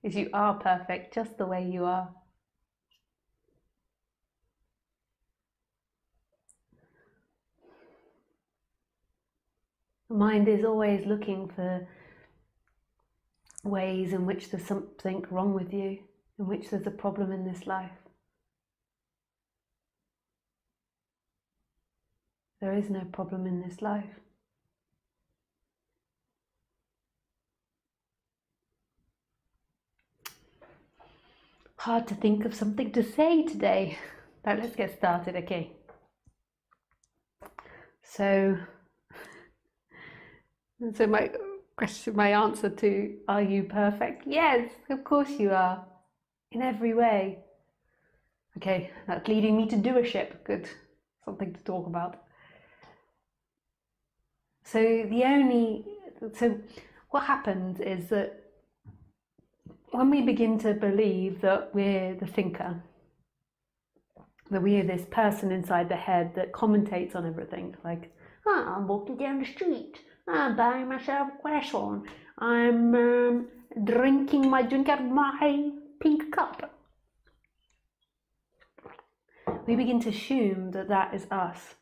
is you are perfect just the way you are. The mind is always looking for ways in which there's something wrong with you, in which there's a problem in this life. There is no problem in this life. Hard to think of something to say today, but let's get started, okay? So my answer to, are you perfect? Yes, of course you are, in every way. Okay, that's leading me to doership. Good, something to talk about. So what happens is that when we begin to believe that we're the thinker, that we are this person inside the head that commentates on everything, like, I'm walking down the street, I'm buying myself a croissant, I'm drinking my drink out of my pink cup. We begin to assume that that is us.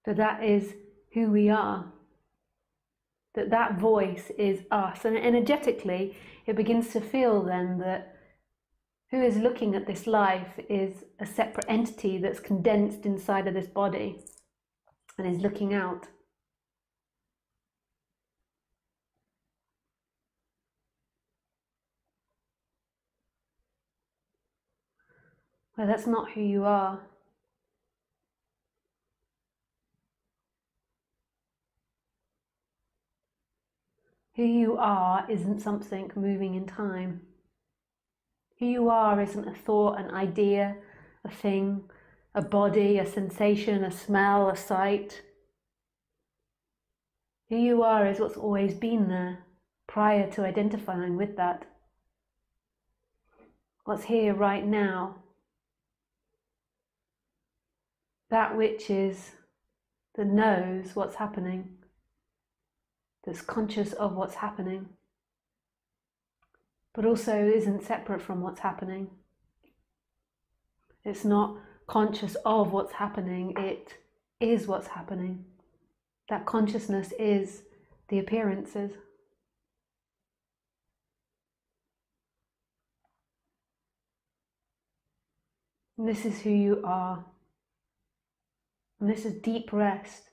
That is who we are, that voice is us. And energetically, it begins to feel then that who is looking at this life is a separate entity that's condensed inside of this body and is looking out. Well, that's not who you are. Who you are isn't something moving in time. Who you are isn't a thought, an idea, a thing, a body, a sensation, a smell, a sight. Who you are is what's always been there prior to identifying with that. What's here right now. That which is, that knows what's happening. That's conscious of what's happening, but also isn't separate from what's happening. It's not conscious of what's happening, it is what's happening. That consciousness is the appearances. And this is who you are. And this is deep rest.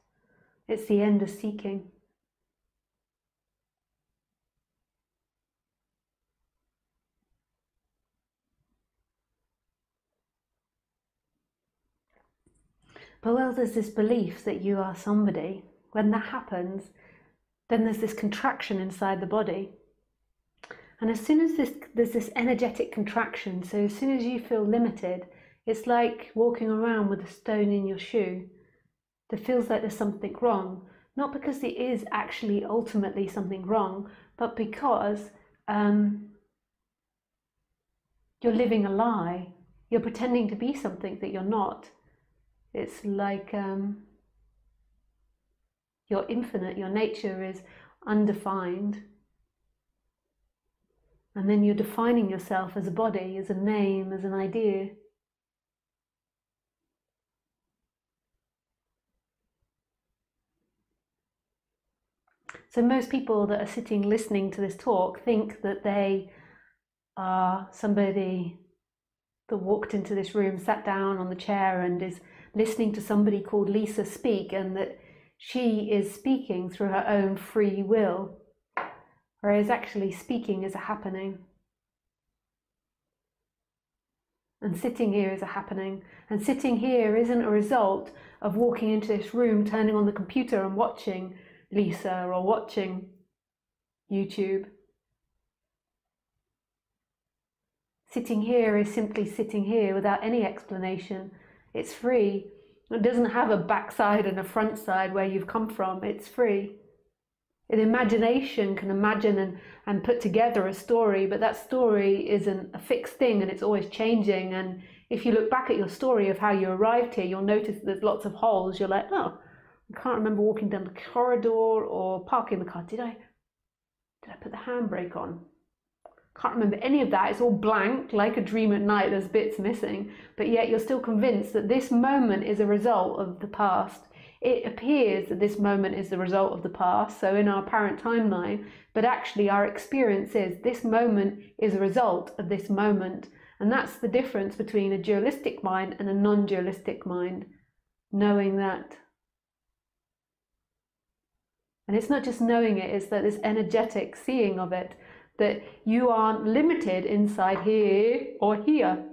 It's the end of seeking. But while there's this belief that you are somebody, when that happens, then there's this contraction inside the body. And as soon as there's this energetic contraction, so as soon as you feel limited, it's like walking around with a stone in your shoe that feels like there's something wrong. Not because there is actually ultimately something wrong, but because you're living a lie. You're pretending to be something that you're not. It's like you're infinite, your nature is undefined. And then you're defining yourself as a body, as a name, as an idea. So most people that are sitting listening to this talk think that they are somebody that walked into this room, sat down on the chair and is listening to somebody called Lisa speak, and that she is speaking through her own free will, whereas actually speaking is a happening. And sitting here is a happening. And sitting here isn't a result of walking into this room, turning on the computer and watching Lisa or watching YouTube. Sitting here is simply sitting here without any explanation. It's free. It doesn't have a backside and a front side where you've come from. It's free. An imagination can imagine and put together a story, but that story isn't a fixed thing and it's always changing and if you look back at your story of how you arrived here, you'll notice there's lots of holes. You're like, oh, I can't remember walking down the corridor or parking the car. Did I put the handbrake on? Can't remember any of that. It's all blank, like a dream at night. There's bits missing, but yet you're still convinced that this moment is a result of the past. It appears that this moment is the result of the past, so in our apparent timeline, but actually our experience is this moment is a result of this moment. And that's the difference between a dualistic mind and a non-dualistic mind, knowing that. And it's not just knowing it, it's that this energetic seeing of it, that you aren't limited inside here or here.